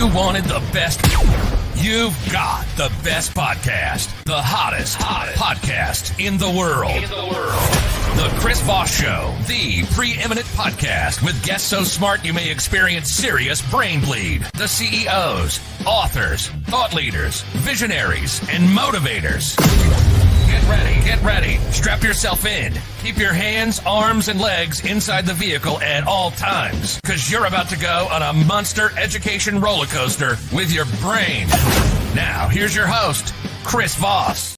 You wanted the best. You've got the best podcast. The hottest podcast in the world. The Chris Voss Show, the preeminent podcast with guests so smart you may experience serious brain bleed. The CEOs, authors, thought leaders, visionaries, and motivators. Get ready. Strap yourself in. Keep your hands, arms, and legs inside the vehicle at all times, because you're about to go on a monster education roller coaster with your brain. Now, here's your host, Chris Voss.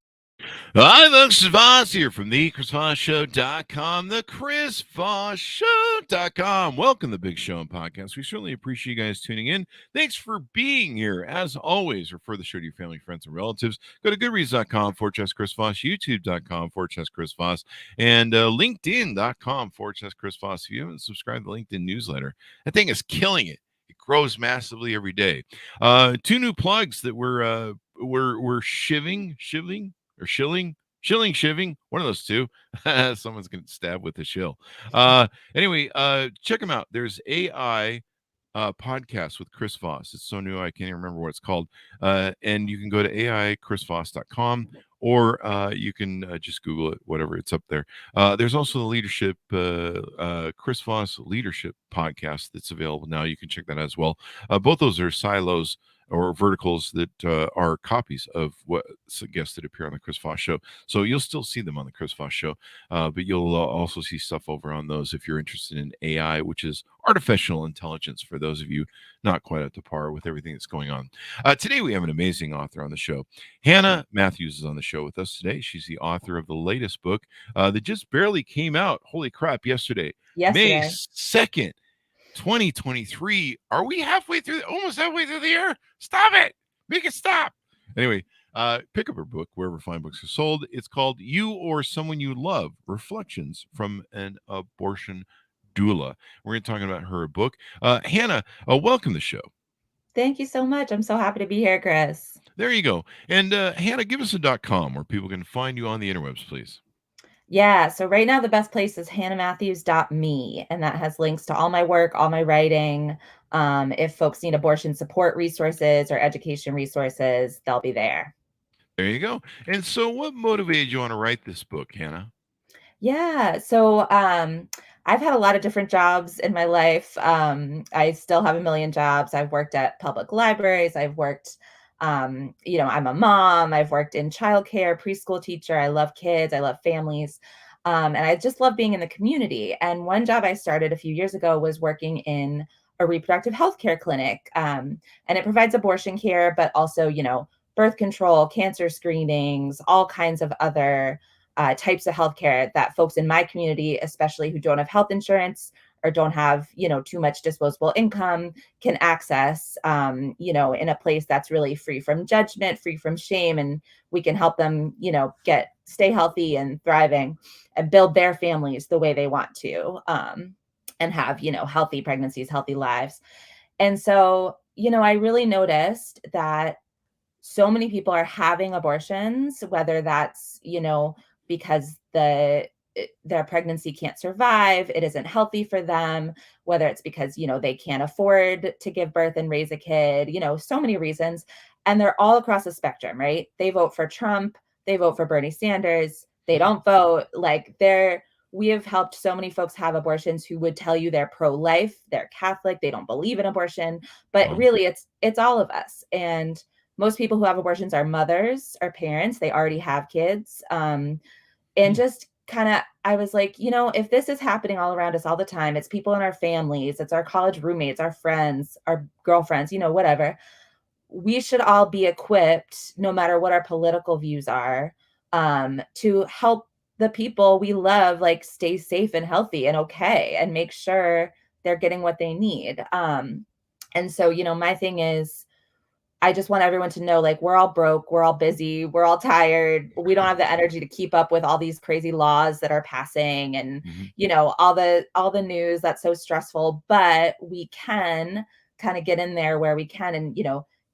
Hi, folks. Chris Voss here from the ChrisVossShow.com, the ChrisVossShow.com. Welcome to the Big Show and Podcast. We certainly appreciate you guys tuning in. Thanks for being here. As always, refer the show to your family, friends, and relatives. Go to goodreads.com/Chris Voss, youtube.com/Chris Voss, and linkedin.com/Chris Voss. If you haven't subscribed to the LinkedIn newsletter, that thing is killing it. It grows massively every day. Two new plugs that we're shivving, one of those two. Someone's gonna stab with a shill. Anyway, check them out. There's AI podcast with Chris Voss. It's so new I can't even remember what it's called. And you can go to AIChrisVoss.com, or you can just Google it, whatever, it's up there. There's also the leadership Chris Voss leadership podcast that's available now. You can check that out as well. Both those are silos or verticals that are copies of what guests that appear on the Chris Voss Show. So you'll still see them on the Chris Voss Show, but you'll also see stuff over on those if you're interested in AI, which is artificial intelligence, for those of you not quite up to par with everything that's going on. Today we have an amazing author on the show. Hannah Matthews is on the show with us today. She's the author of the latest book that just barely came out. Holy crap, yesterday. May 2nd. 2023. Are we almost halfway through the year? Stop it. Make it stop. Anyway, pick up her book wherever fine books are sold. It's called You or Someone You Love, Reflections from an Abortion Doula. We're going to talk about her book. Hannah, welcome to the show. Thank you so much. I'm so happy to be here, Chris. There you go. And Hannah, give us a .com where people can find you on the interwebs, please. Yeah, so right now the best place is hannahmatthews.me, and that has links to all my work, all my writing. If folks need abortion support resources or education resources, they'll be there. There you go. And so what motivated you on to write this book, Hannah? Yeah, so I've had a lot of different jobs in my life. I still have a million jobs. I've worked at public libraries. I've worked I'm a mom. I've worked in childcare, preschool teacher. I love kids. I love families. And I just love being in the community. And one job I started a few years ago was working in a reproductive health care clinic. And it provides abortion care, but also, birth control, cancer screenings, all kinds of other types of healthcare that folks in my community, especially who don't have health insurance or don't have, too much disposable income, can access, in a place that's really free from judgment, free from shame. And we can help them, stay healthy and thriving and build their families the way they want to, and have, healthy pregnancies, healthy lives. And so, I really noticed that so many people are having abortions, whether that's, because their pregnancy can't survive, it isn't healthy for them, whether it's because, they can't afford to give birth and raise a kid, so many reasons. And they're all across the spectrum, right? They vote for Trump, they vote for Bernie Sanders, they don't vote. We have helped so many folks have abortions who would tell you they're pro-life, they're Catholic, they don't believe in abortion, but really it's all of us. And most people who have abortions are mothers or parents, they already have kids. And just I was like, if this is happening all around us all the time, it's people in our families, it's our college roommates, our friends, our girlfriends, whatever. We should all be equipped, no matter what our political views are, to help the people we love, stay safe and healthy and okay, and make sure they're getting what they need. And so, my thing is, I just want everyone to know, we're all broke, we're all busy, we're all tired. We don't have the energy to keep up with all these crazy laws that are passing and, all the news that's so stressful, but we can kind of get in there where we can and,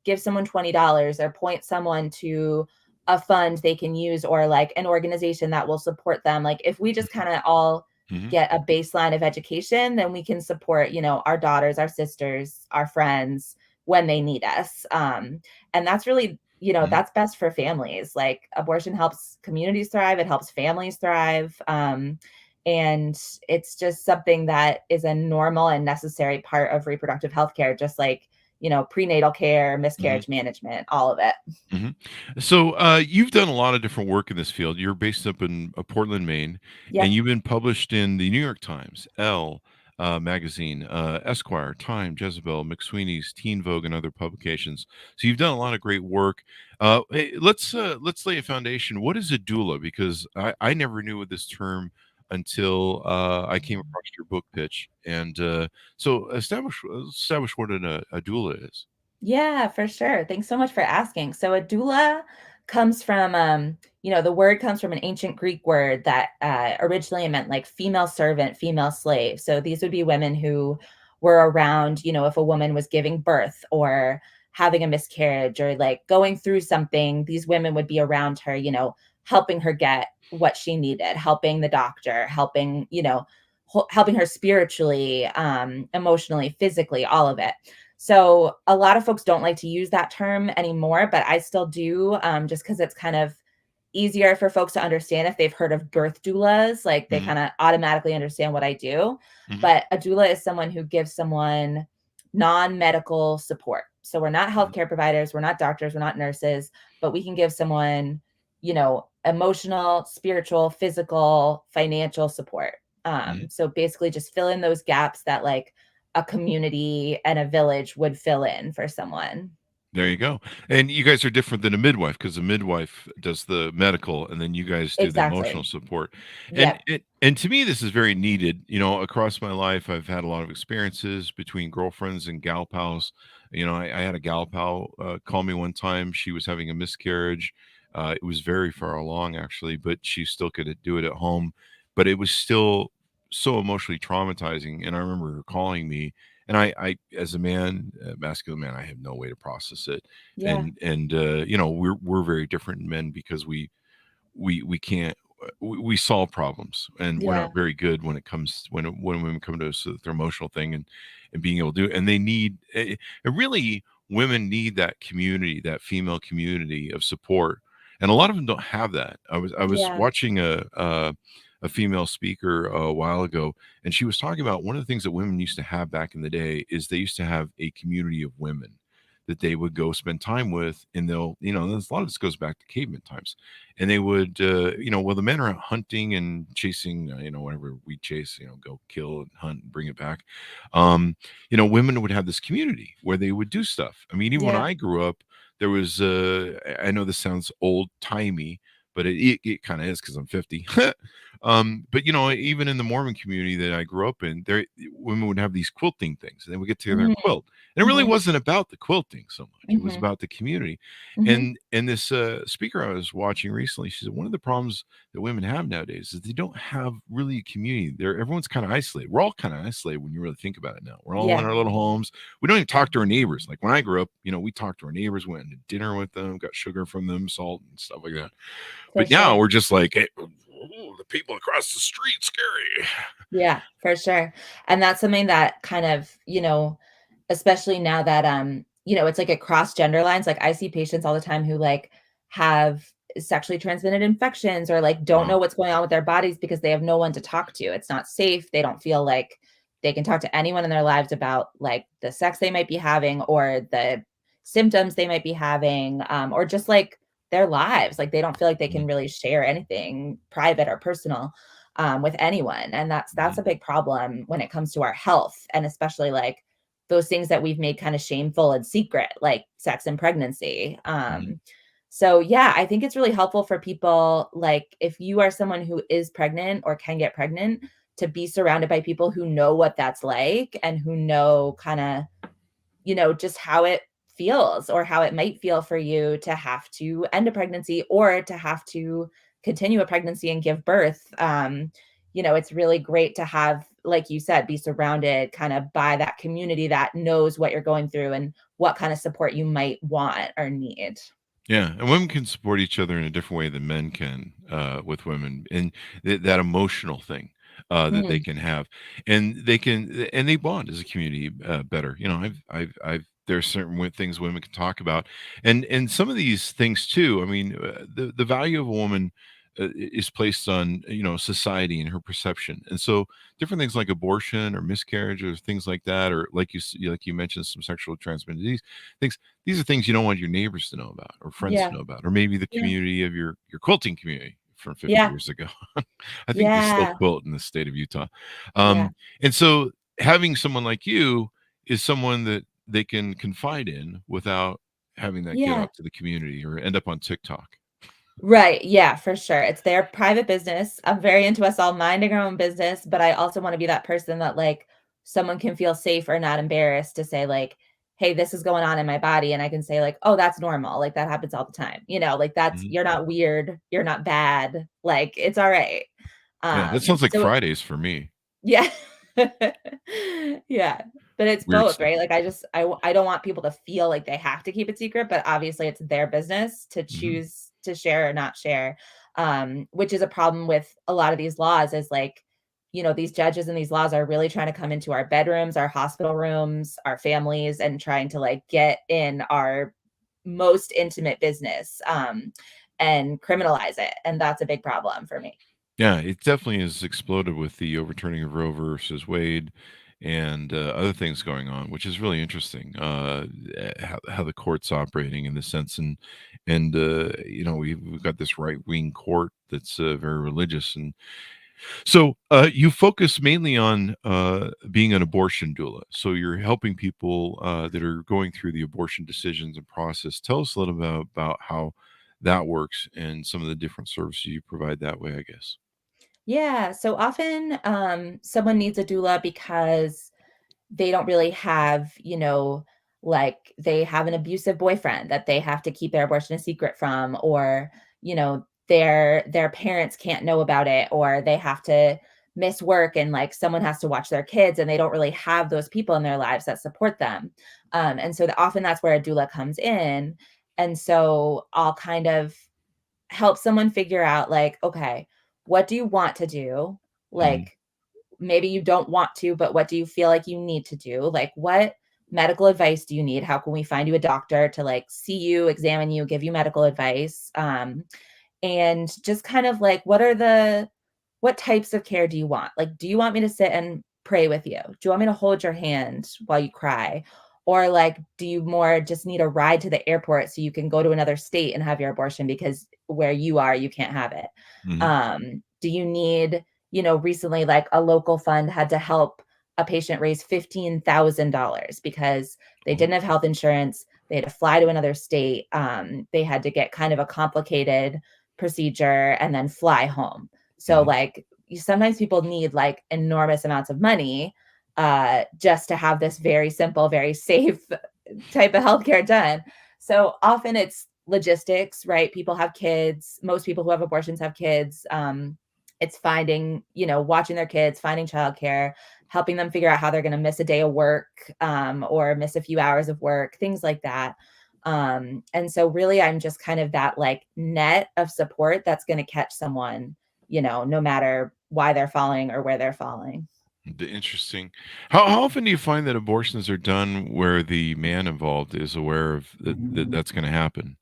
give someone $20 or point someone to a fund they can use, or an organization that will support them. If we just kind of all get a baseline of education, then we can support, our daughters, our sisters, our friends, when they need us. And that's really, Mhm. that's best for families. Like abortion helps communities thrive, it helps families thrive. And it's just something that is a normal and necessary part of reproductive health care, just like, prenatal care, Mhm. miscarriage management, all of it. Mhm. So, you've done a lot of different work in this field. You're based up in Portland, Maine, and Yep. you've been published in the New York Times, Elle magazine, Esquire, Time, Jezebel, McSweeney's, Teen Vogue, and other publications. So you've done a lot of great work. Hey, let's lay a foundation. What is a doula? Because I never knew this term until I came across your book pitch. And so establish what a doula is. Yeah, for sure. Thanks so much for asking. So a doula comes from, the word comes from an ancient Greek word that originally meant like female servant, female slave. So these would be women who were around, if a woman was giving birth or having a miscarriage or like going through something, these women would be around her, helping her get what she needed, helping the doctor, helping, helping her spiritually, emotionally, physically, all of it. So a lot of folks don't like to use that term anymore, but I still do, just because it's kind of easier for folks to understand if they've heard of birth doulas, like they Mhm. kind of automatically understand what I do. Mhm. But a doula is someone who gives someone non-medical support. So we're not Mhm. healthcare providers, we're not doctors, we're not nurses, but we can give someone, emotional, spiritual, physical, financial support. Mhm. So basically just fill in those gaps that like a community and a village would fill in for someone. There you go. And you guys are different than a midwife because the midwife does the medical and then you guys do the emotional Exactly. support. And Yep. and to me this is very needed. Across my life I've had a lot of experiences between girlfriends and gal pals. I had a gal pal call me one time. She was having a miscarriage. It was very far along actually, but she still could do it at home. But it was still so emotionally traumatizing. And I remember her calling me and I as a man, a masculine man, I have no way to process it. Yeah. And we're very different men because we can't we solve problems and we're Yeah. not very good when it comes when women come to us with their emotional thing and being able to do it. And they need and really women need that community, that female community of support. And a lot of them don't have that. I was Yeah. watching a female speaker a while ago, and she was talking about one of the things that women used to have back in the day is they used to have a community of women that they would go spend time with, and there's a lot of this goes back to caveman times, and they would, well, the men are out hunting and chasing, whatever we chase, go kill and hunt and bring it back. Women would have this community where they would do stuff. I mean, even when Yeah. I grew up, there was, I know this sounds old timey, but it kind of is because I'm 50. But even in the Mormon community that I grew up in, there women would have these quilting things, and they would get together and Mhm. quilt. And it really Mhm. wasn't about the quilting so much; it was Mhm. about the community. Mhm. And this speaker I was watching recently, she said one of the problems that women have nowadays is they don't have really a community. Everyone's kind of isolated. We're all kind of isolated when you really think about it now. We're all in Yeah. our little homes. We don't even talk to our neighbors. Like when I grew up, we talked to our neighbors, went to dinner with them, got sugar from them, salt and stuff like that. For But now sure. we're just like, hey, the people across the street, scary. Yeah, for sure. And that's something that kind of, especially now that, it's like across gender lines, like I see patients all the time who like have sexually transmitted infections or like don't Wow. know what's going on with their bodies because they have no one to talk to. It's not safe. They don't feel like they can talk to anyone in their lives about like the sex they might be having or the symptoms they might be having, or just like their lives. Like they don't feel like they Mhm, can really share anything private or personal, with anyone. And that's mhm, a big problem when it comes to our health, and especially like those things that we've made kind of shameful and secret, like sex and pregnancy. mhm, So yeah, I think it's really helpful for people, like if you are someone who is pregnant or can get pregnant, to be surrounded by people who know what that's like and who know kind of, just how it feels or how it might feel for you to have to end a pregnancy or to have to continue a pregnancy and give birth. It's really great to have, like you said, be surrounded kind of by that community that knows what you're going through and what kind of support you might want or need. yeah, and women can support each other in a different way than men can with women, and that emotional thing. that they Mm, can have, and they bond as a community better. I've there's certain things women can talk about, and some of these things too. I mean, the value of a woman is placed on society and her perception, and so different things like abortion or miscarriage or things like that, or like you mentioned, some sexual transmitted disease things. These are things you don't want your neighbors to know about or friends to yeah, know about, or maybe the yeah, community of your quilting community from 50 yeah, years ago. I think they still yeah, quilt in the state of Utah. yeah, And so having someone like you is someone that they can confide in without having that get yeah. out to the community or end up on TikTok. Right, yeah, for sure. It's their private business. I'm very into us all minding our own business, but I also wanna be that person that, like, someone can feel safe or not embarrassed to say, like, "Hey, this is going on in my body," and I can say, like, "Oh, that's normal, like, that happens all the time." Like, "That's Mhm. you're not weird, you're not bad, like, it's alright." Yeah, that sounds like So Fridays for me. yeah. Yeah, but it's Weird both, stuff. right? Like, I don't want people to feel like they have to keep it secret, but obviously it's their business to Hmm. choose to share or not share, which is a problem with a lot of these laws is, like, these judges and these laws are really trying to come into our bedrooms, our hospital rooms, our families, and trying to, like, get in our most intimate business, and criminalize it, and that's a big problem for me. Yeah, it definitely has exploded with the overturning of Roe versus Wade and other things going on, which is really interesting. How the court's operating in this sense, and we've got this right wing court that's very religious, and so you focus mainly on being an abortion doula. So you're helping people that are going through the abortion decisions and process. Tell us a little bit about how that works and some of the different services you provide that way, I guess. Yeah, so often, someone needs a doula because they don't really have, like they have an abusive boyfriend that they have to keep their abortion a secret from, or, their parents can't know about it, or they have to miss work and like someone has to watch their kids and they don't really have those people in their lives that support them. And so often that's where a doula comes in. And so I'll kind of help someone figure out like, okay, what do you want to do? Mhm. Like, maybe you don't want to, but what do you feel like you need to do? Like, what medical advice do you need? How can we find you a doctor to like see you, examine you, give you medical advice? And just kind of like, what types of care do you want? Like, do you want me to sit and pray with you? Do you want me to hold your hand while you cry? Or like, do you more just need a ride to the airport so you can go to another state and have your abortion because where you are, you can't have it? Mhm. Do you need, recently like a local fund had to help a patient raise $15,000 because they Oh, didn't have health insurance. They had to fly to another state. They had to get kind of a complicated procedure and then fly home. So mhm. like sometimes people need like enormous amounts of money just to have this very simple, very safe type of healthcare done. So often it's logistics, right? People have kids. Most people who have abortions have kids. It's finding, watching their kids, finding childcare, helping them figure out how they're going to miss a day of work or miss a few hours of work, things like that. And so really I'm just kind of that like net of support that's going to catch someone, no matter why they're falling or where they're falling. Interesting. How often do you find that abortions are done where the man involved is aware of that's going to happen?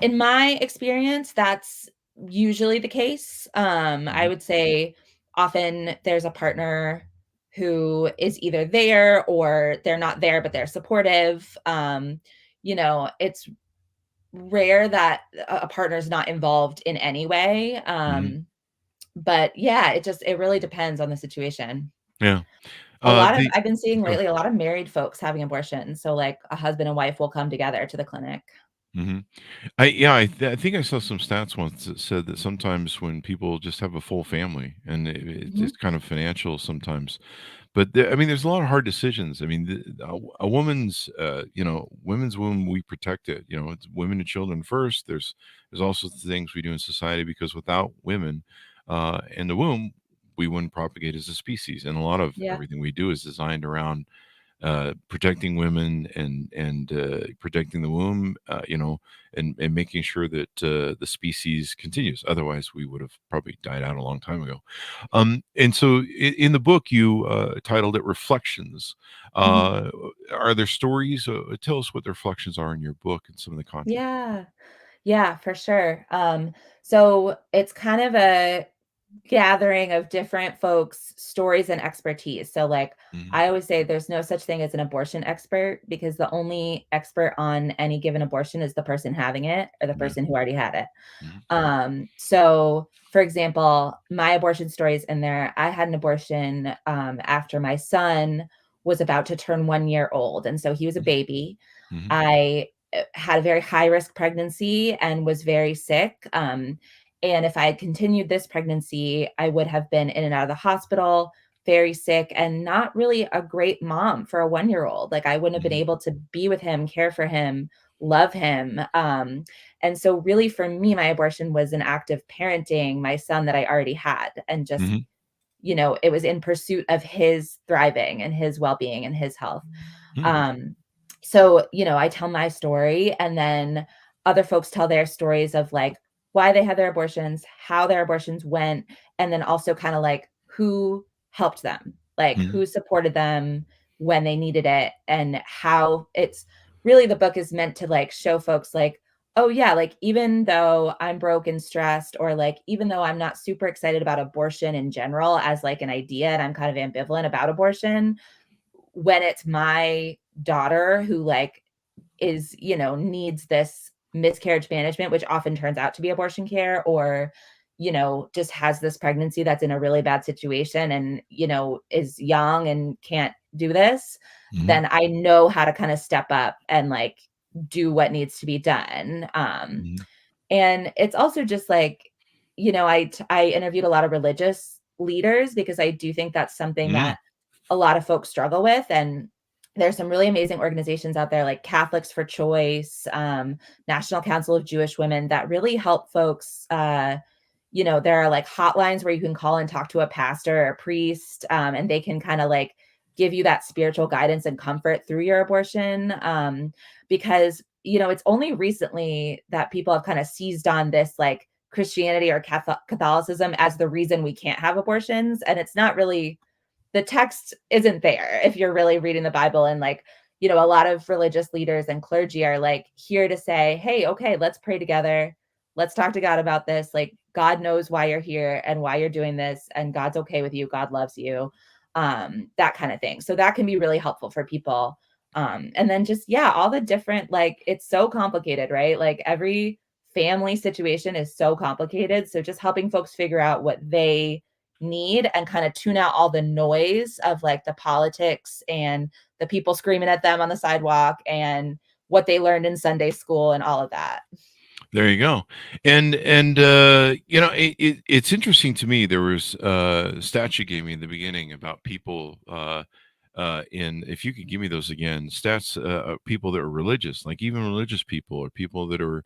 In my experience, that's usually the case. I Mhm. would say often there's a partner who is either there or they're not there, but they're supportive. It's rare that a partner's not involved in any way. Mhm. But yeah, it really depends on the situation. Yeah. A lot of The I've been seeing Go. lately a lot of married folks having abortions. So like a husband and wife will come together to the clinic. Mhm. I think I saw some stats once that said that sometimes when people just have a full family and it's Mhm. just kind of financial sometimes, but I mean, there's a lot of hard decisions. I mean, a woman's, women's womb, we protect it. It's women and children first. There's also things we do in society because without women in the womb, we wouldn't propagate as a species. And a lot of Yeah. everything we do is designed around protecting women and protecting the womb, and making sure that the species continues. Otherwise, we would have probably died out a long time ago. And so, in the book, you titled it "Reflections." Mhm. Are there stories? Tell us what the reflections are in your book and some of the content. Yeah. Yeah, for sure. So it's kind of a gathering of different folks' stories and expertise. So, like, Hmm. I always say there's no such thing as an abortion expert because the only expert on any given abortion is the person having it or the Yeah. person who already had it. Hmm. So for example, my abortion stories in there, I had an abortion after my son was about to turn 1 year old. And so he was a baby. Hmm. I had a very high risk pregnancy and was very sick. And if I had continued this pregnancy, I would have been in and out of the hospital, very sick, and not really a great mom for a 1 year old. Like, I wouldn't have been Hmm. able to be with him, care for him, love him. And so, really, for me, my abortion was an act of parenting my son that I already had and just Hmm. it was in pursuit of his thriving and his well-being and his health. Hmm. Um, so, I tell my story and then other folks tell their stories of like why they had their abortions, how their abortions went, and then also kind of like who helped them, like Hmm. who supported them when they needed it, and how it's really the book is meant to like show folks like, oh yeah, like even though I'm broke and stressed, or like even though I'm not super excited about abortion in general as like an idea and I'm kind of ambivalent about abortion, when it's my daughter who like is, needs this miscarriage management, which often turns out to be abortion care, or, just has this pregnancy that's in a really bad situation and, is young and can't do this, Hmm. then I know how to kind of step up and like do what needs to be done. Hmm. And it's also just like, I interviewed a lot of religious leaders because I do think that's something Hmm. that a lot of folks struggle with. And there's some really amazing organizations out there like Catholics for Choice, National Council of Jewish Women that really help folks. There are like hotlines where you can call and talk to a pastor or a priest, and they can kind of like give you that spiritual guidance and comfort through your abortion. Because, it's only recently that people have kind of seized on this like Christianity or Catholicism as the reason we can't have abortions. And it's not really, the text isn't there if you're really reading the Bible. And like, a lot of religious leaders and clergy are like here to say, hey, okay, let's pray together. Let's talk to God about this. Like, God knows why you're here and why you're doing this, and God's okay with you. God loves you. That kind of thing. So that can be really helpful for people. And then just, yeah, all the different, like, it's so complicated, right? Like, every family situation is so complicated. So just helping folks figure out what they need and kind of tune out all the noise of like the politics and the people screaming at them on the sidewalk and what they learned in Sunday school and all of that. There you go. And it's interesting to me. There was a stat you gave me in the beginning about people in, if you could give me those again, stats, people that are religious, like even religious people or people that are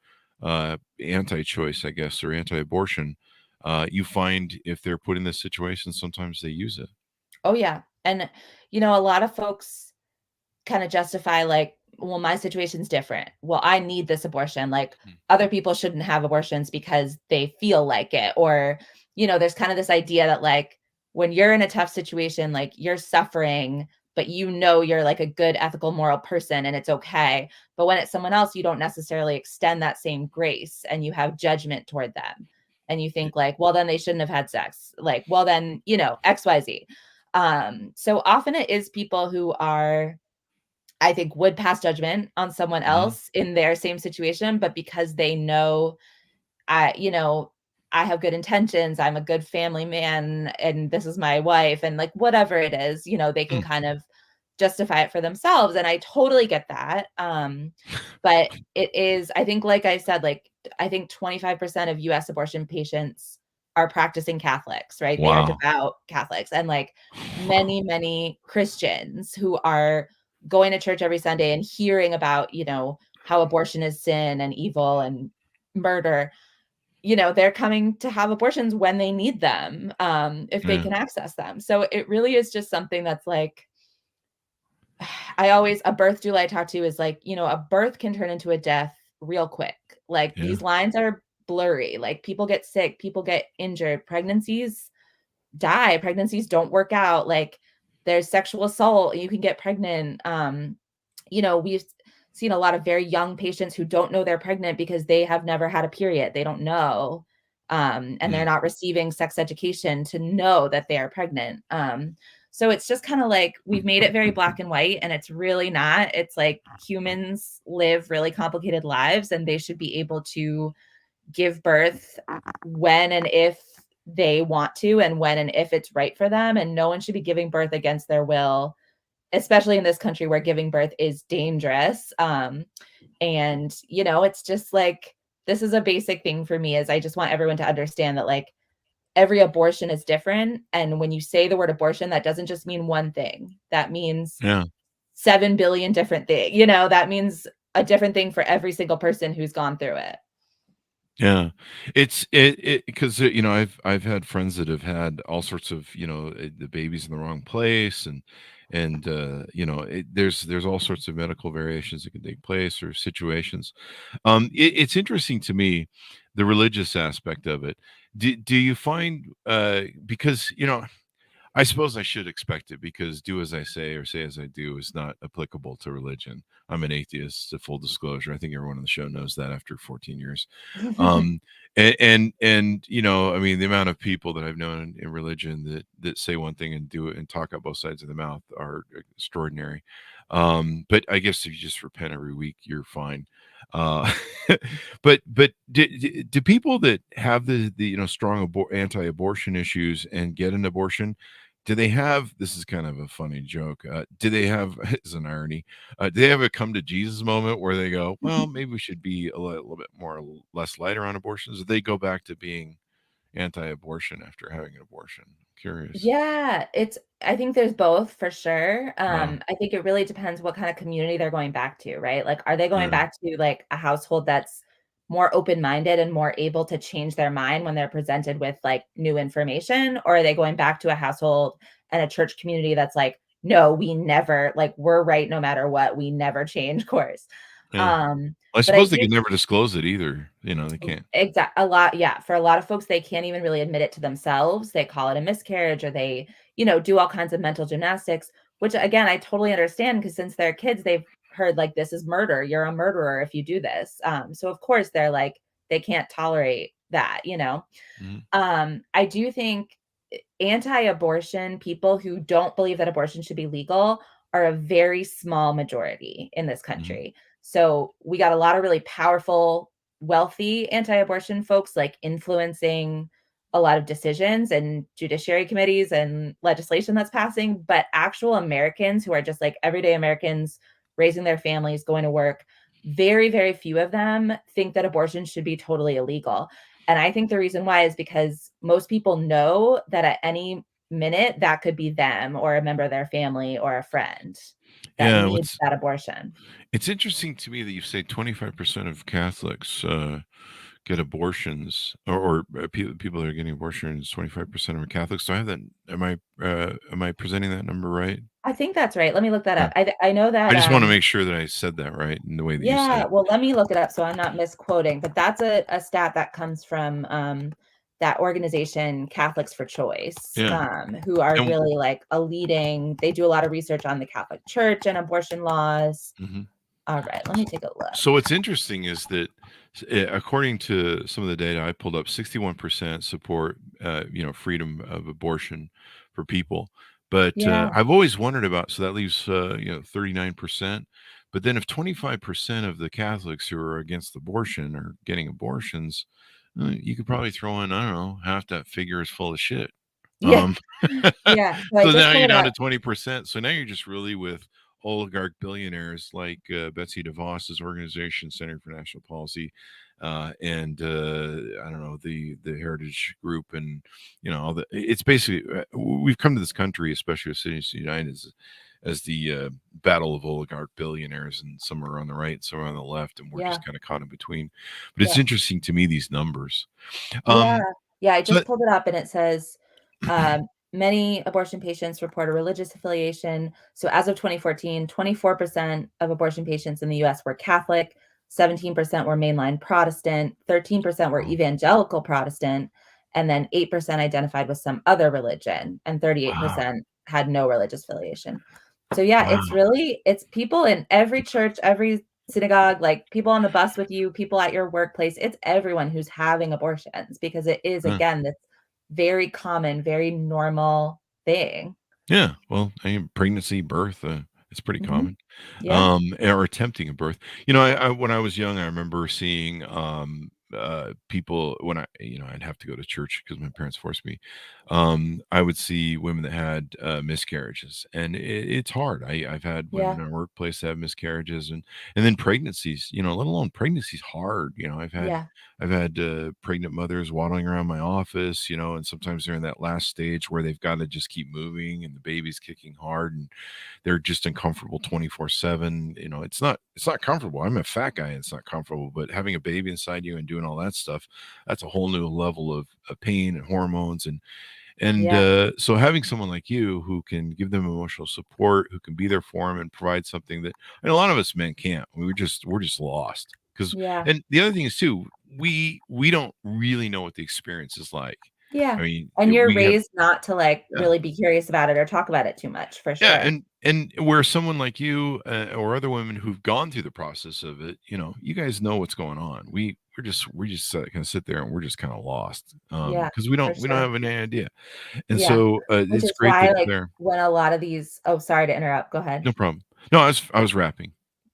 anti-choice, I guess, or anti-abortion. You find if they're put in this situation, sometimes they use it. Oh yeah. And a lot of folks kind of justify like, well, my situation's different. Well, I need this abortion. Like, other people shouldn't have abortions because they feel like it. Or, there's kind of this idea that like when you're in a tough situation, like you're suffering, but you're like a good, ethical, moral person and it's okay. But when it's someone else, you don't necessarily extend that same grace and you have judgment toward them. And you think like, well, then they shouldn't have had sex. Like, well, then, XYZ. So often it is people who are, I think, would pass judgment on someone Mhm. else in their same situation, but because they know I you know, I have good intentions, I'm a good family man, and this is my wife, and, like, whatever it is, they can Mm. kind of justify it for themselves, and I totally get that, but it is, I think, like I said, like, I think 25% of US abortion patients are practicing Catholics, right? They are Wow. devout Catholics, and, like, many, many Christians who are going to church every Sunday and hearing about, how abortion is sin and evil and murder, they're coming to have abortions when they need them, if they Yeah. can access them. So it really is just something that's like a birth doula I talk to is like, a birth can turn into a death real quick. Like Yeah. these lines are blurry. Like people get sick, people get injured, pregnancies die, pregnancies don't work out. Like there's sexual assault, you can get pregnant. We've seen a lot of very young patients who don't know they're pregnant because they have never had a period. They don't know. And they're not receiving sex education to know that they are pregnant. So it's just kind of like we've made it very black and white, and it's really not. It's like humans live really complicated lives, and they should be able to give birth when and if they want to, and when and if it's right for them. And no one should be giving birth against their will, especially in this country where giving birth is dangerous. And it's just like, this is a basic thing for me, is I just want everyone to understand that like every abortion is different. And when you say the word abortion, that doesn't just mean one thing. That means 7 billion different things. That means a different thing for every single person who's gone through it. Yeah, it because I've had friends that have had all sorts of the babies in the wrong place, and there's all sorts of medical variations that can take place or situations. It's interesting to me, the religious aspect of it. Do you find because I suppose I should expect it, because do as I say or say as I do is not applicable to religion. I'm an atheist, to full disclosure. I think everyone on the show knows that after 14 years. Um, and I mean, the amount of people that I've known in religion that say one thing and do it and talk out both sides of the mouth are extraordinary. But I guess if you just repent every week, you're fine. Uh, but do people that have the strong anti-abortion issues and get an abortion, do they have, this is kind of a funny joke, do they have, is an irony, do they have a come to Jesus moment where they go, well, maybe we should be a little bit more less lighter on abortions? Or they go back to being anti-abortion after having an abortion? I'm curious. Yeah, I think there's both for sure. Wow. I think it really depends what kind of community they're going back to, right? Like, are they going Yeah. back to like a household that's more open-minded and more able to change their mind when they're presented with like new information? Or are they going back to a household and a church community that's like, no, we never, like, we're right no matter what, we never change course. Yeah. Um, I but I suppose they do could never disclose it either. They can't. A lot, yeah. For a lot of folks, they can't even really admit it to themselves. They call it a miscarriage, or they, do all kinds of mental gymnastics, which again, I totally understand, because since they're kids, they've heard like, this is murder. You're a murderer if you do this. So of course they're like, they can't tolerate that. Mhm. I do think anti-abortion people who don't believe that abortion should be legal are a very small majority in this Mhm. country. So we got a lot of really powerful, wealthy anti-abortion folks like influencing a lot of decisions and judiciary committees and legislation that's passing, but actual Americans who are just like everyday Americans raising their families, going to work, very, very few of them think that abortion should be totally illegal. And I think the reason why is because most people know that at any minute that could be them or a member of their family or a friend that Yeah. needs that abortion. It's interesting to me that you say 25% of Catholics get abortions, or people that are getting abortions, 25% are Catholics. Do I have that? Am I presenting that number right? I think that's right. Let me look that Yeah. up. I know I that, just want to make sure that I said that right in the way that you said yeah, it. well, let me look it up so I'm not misquoting, but that's a stat that comes from, that organization, Catholics for Choice, Yeah. who are And really like they do a lot of research on the Catholic Church and abortion laws. mhm. All right, let me take a look. So what's interesting is that, according to some of the data I pulled up, 61% support, freedom of abortion for people. But Yeah. I've always wondered about, so that leaves 39%. But then if 25% of the Catholics who are against abortion are getting abortions, you could probably throw in, I don't know, half that figure is full of shit. Yeah. Um, Yeah. So I so just now pulled you're it down up. to 20%. So now you're just really with oligarch billionaires like Betsy DeVos's organization, Center for National Policy, and I don't know, the Heritage Group, and all the. It's basically, we've come to this country, especially with Cities United, as the battle of oligarch billionaires, and some are on the right, some are on the left, and we're Yeah. just kind of caught in between. But it's Yeah. interesting to me, these numbers. Yeah. Um, Yeah, I so just pulled it up and it says, many abortion patients report a religious affiliation. So as of 2014, 24% of abortion patients in the US were Catholic, 17% were mainline Protestant, 13% were Oh, evangelical Protestant, and then 8% identified with some other religion, and wow. 38% had no religious affiliation. So yeah, Wow. it's people in every church, every synagogue, like people on the bus with you, people at your workplace. It's everyone who's having abortions because it is, Huh. again, this very common, very normal thing. Yeah. Well, I mean, pregnancy, birth, it's pretty Mhm. common. Yeah, Or attempting a birth. You know, I when I was young, I remember seeing people when I'd have to go to church because my parents forced me. I would see women that had miscarriages, and it's hard. I've had women yeah, in our workplace that have miscarriages, and then pregnancies. You know, let alone pregnancy's hard. You know, yeah, I've had pregnant mothers waddling around my office. You know, and sometimes they're in that last stage where they've got to just keep moving, and the baby's kicking hard, and they're just uncomfortable 24/7. You know, it's not comfortable. I'm a fat guy and it's not comfortable, but having a baby inside you and doing all that stuff, that's a whole new level of pain and hormones and yeah, so having someone like you who can give them emotional support, who can be there for them and provide something that and a lot of us men can't. We're just lost. Because yeah, and the other thing is too, we don't really know what the experience is like. yeah. I mean, And you're we have raised not to, like, yeah. really be curious about it or talk about it too much, for Yeah, sure. and where someone like you, or other women who've gone through the process of it, you guys know what's going on. We're just kinda sit there and we're just kinda lost, Yeah, because we for don't we don't sure. have any idea. And Yeah, so, which it's is great why, that like, you're there. when a lot of these oh, sorry to interrupt, go ahead. No problem. No, I was wrapping.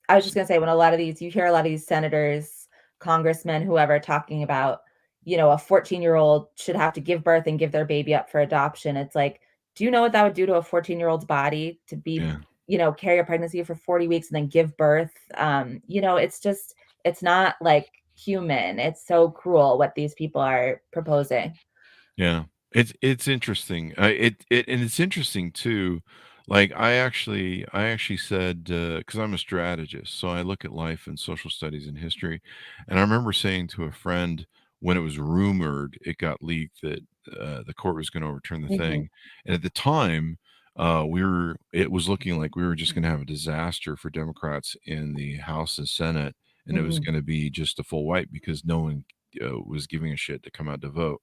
I was S just gonna say when a lot of these you hear a lot of these senators, congressmen, whoever talking about, a 14-year-old should have to give birth and give their baby up for adoption. It's like, do you know what that would do to a 14-year-old's body to be, Yeah, carry a pregnancy for 40 weeks and then give birth? It's just it's not like human. It's so cruel what these people are proposing. yeah. It's interesting. It and it's interesting too, like, I actually said, because 'cause I'm a strategist, so I look at life and social studies and history, and I remember saying to a friend when it was rumored, it got leaked that, the court was gonna overturn the Mhm, thing, and at the time, it was looking like we were just gonna have a disaster for Democrats in the House and Senate, and it was mhm, gonna be just a full wipe because no one, was giving a shit to come out to vote.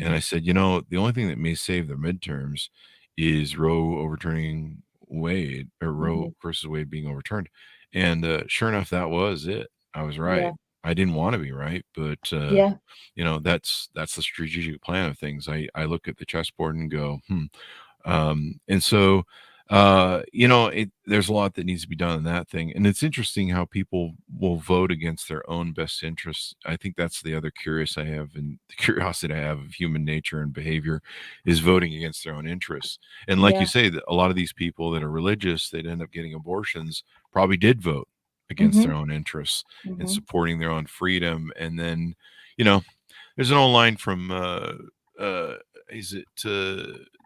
And mhm, I said, the only thing that may save the midterms is Roe overturning Wade or Roe mhm. versus Wade being overturned. And sure enough, that was it. I was right. Yeah, I didn't want to be right, but yeah, that's the strategic plan of things. I look at the chessboard and go, and so, there's a lot that needs to be done in that thing. And it's interesting how people will vote against their own best interests. I think that's the other curious I have, and the curiosity I have of human nature and behavior is voting against their own interests. And like you yeah, say, that a lot of these people that are religious that end up getting abortions probably did vote against their mhm, own interests and mhm, supporting their own freedom. And then, you know, there's an old line from uh is it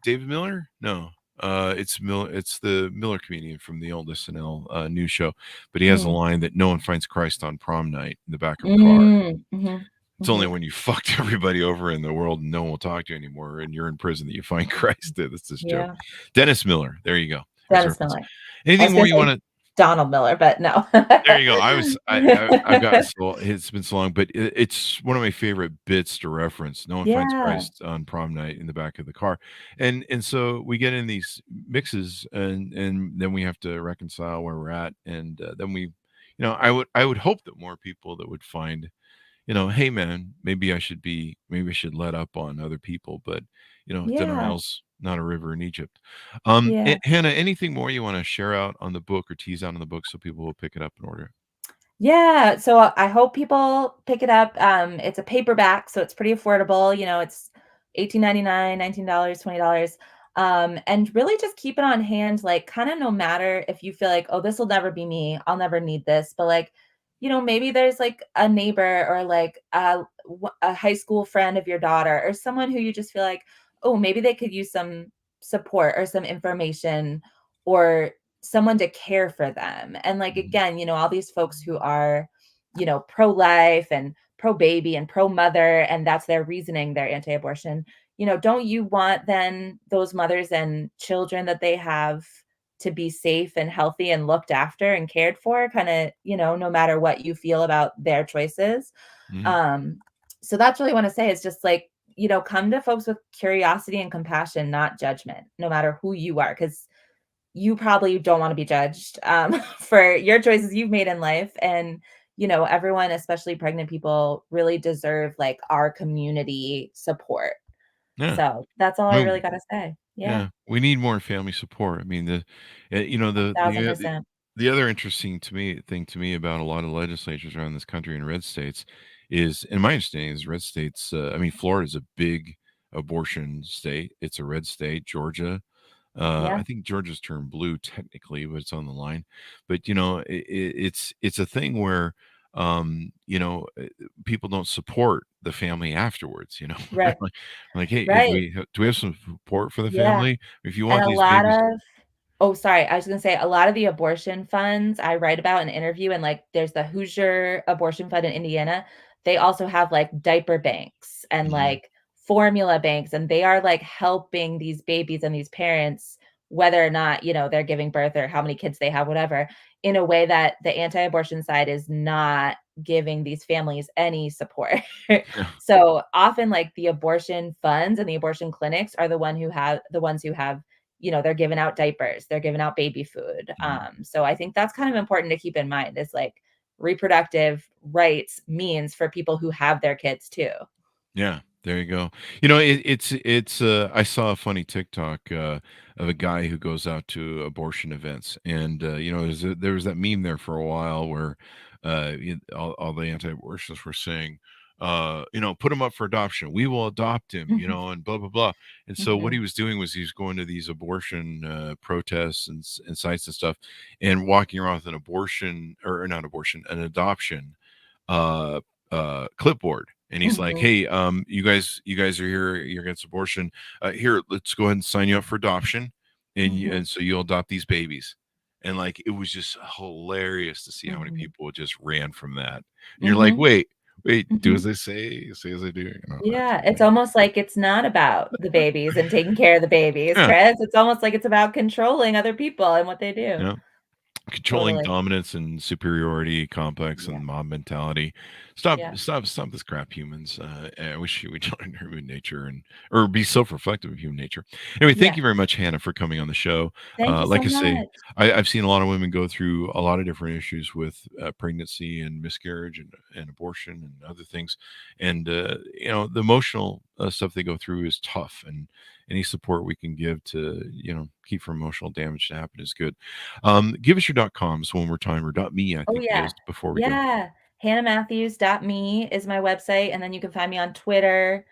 David Miller? No. It's the Miller comedian from the old SNL news show. But he has a mm, line that no one finds Christ on prom night in the back of a car. mhm, It's only mhm. when you fucked everybody over in the world and no one will talk to you anymore and you're in prison that you find Christ. That's this joke. Yeah, Dennis Miller. There you go. There's a Dennis reference. Miller. I Anything was more gonna you say want to Donald Miller, but no. there you go. I've gotten so it's been so long, but it's one of my favorite bits to reference. No one finds Yeah, Christ on prom night in the back of the car, and so we get in these mixes, and then we have to reconcile where we're at, and then I would hope that more people that would find hey man, maybe I should let up on other people, but yeah, denial's not a river in Egypt. yeah. Hannah, anything more you want to share out on the book or tease out on the book so people will pick it up and order? Yeah, so I hope people pick it up. It's a paperback, so it's pretty affordable. It's 18.99, $19, $20. And really just keep it on hand, like kind of no matter if you feel like, oh, this will never be me, I'll never need this. But like, maybe there's like a neighbor or like a high school friend of your daughter or someone who you just feel like, oh, maybe they could use some support or some information or someone to care for them. And like Mhm. again, all these folks who are, pro-life and pro-baby and pro-mother, and that's their reasoning, they're anti-abortion. don't you want then those mothers and children that they have to be safe and healthy and looked after and cared for, kind of, no matter what you feel about their choices. Mhm. Um, so that's really want to say is just like, come to folks with curiosity and compassion, not judgment, no matter who you are, because you probably don't want to be judged for your choices you've made in life. And, everyone, especially pregnant people, really deserve like our community support. Yeah. So that's all I No, really got to say. Yeah. yeah, we need more family support. I mean, you know, $1,000%. the other interesting thing to me about a lot of legislatures around this country in red states is, in my understanding, is red states. I mean, Florida is a big abortion state. It's a red state. Georgia, I Yeah. think Georgia's turned blue technically, but it's on the line. But it's a thing where people don't support the family afterwards. Right. like, hey, Right. do we have some support for the Yeah. family? If you And want a these lot babies, of Oh, sorry. I was gonna say a lot of the abortion funds I write about in an interview, and like there's the Hoosier Abortion Fund in Indiana. They also have like diaper banks and Mhm. like formula banks, and they are like helping these babies and these parents, whether or not, they're giving birth or how many kids they have, whatever, in a way that the anti-abortion side is not giving these families any support. Yeah. So often like the abortion funds and the abortion clinics are the ones who have, they're giving out diapers, they're giving out baby food. Mhm. So I think that's kind of important to keep in mind is like reproductive rights means for people who have their kids too. Yeah, there you go. It's I saw a funny TikTok of a guy who goes out to abortion events, and there was that meme there for a while where all the anti-abortionists were saying, put him up for adoption. We will adopt him, Mhm, and blah blah blah. And so what he mhm, was doing was he was going to these abortion protests and sites and stuff, and walking around with an abortion, or not abortion, an adoption uh clipboard, and he's like, mhm, hey, you guys are here, you're against abortion, here, let's go ahead and sign you up for adoption, mhm, and so you'll adopt these babies. And like, it was just hilarious to see how many mhm, people just ran from that, and you're like, mhm, wait, do as mhm. they say as they do, that Yeah, type of it's thing. almost like it's not about the babies and taking care of the babies, Yeah, Chris. It's almost like it's about controlling other people and what they do. yeah. Controlling Totally. dominance and superiority complex Yeah. and mob mentality. Stop, Yeah. stop, stop this crap, humans. I wish you would learn human nature, or be self-reflective of human nature. Anyway, thank Yeah. you very much, Hannah, for coming on the show. Thank you so Like I say, much. I've seen a lot of women go through a lot of different issues with pregnancy and miscarriage and abortion and other things, and the emotional stuff they go through is tough, and any support we can give to keep from emotional damage to happen is good. Give us your .coms one more time, or .me, I Oh, think it yeah. is, before we go. Yeah. HannahMatthews.me is my website, and then you can find me on Twitter,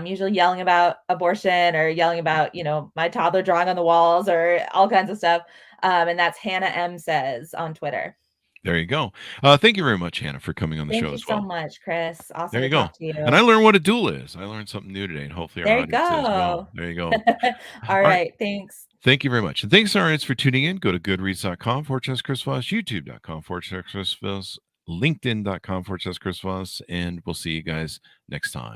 usually yelling about abortion or yelling about, my toddler drawing on the walls or all kinds of stuff. And that's Hannah M Says on Twitter. There you go. Thank you very much, Hannah, for coming on the Thank show you as so well. much, Chris. Awesome There to you go. talk to And I you. learned what a doula is. I learned something new today, and hopefully our There you audience as well. go. There you go. All All right. right. Thanks. Thank you very much. And thanks to our audience for tuning in. Go to goodreads.com/Chris Voss, youtube.com/Chris Voss, linkedin.com/Chris Voss, and we'll see you guys next time.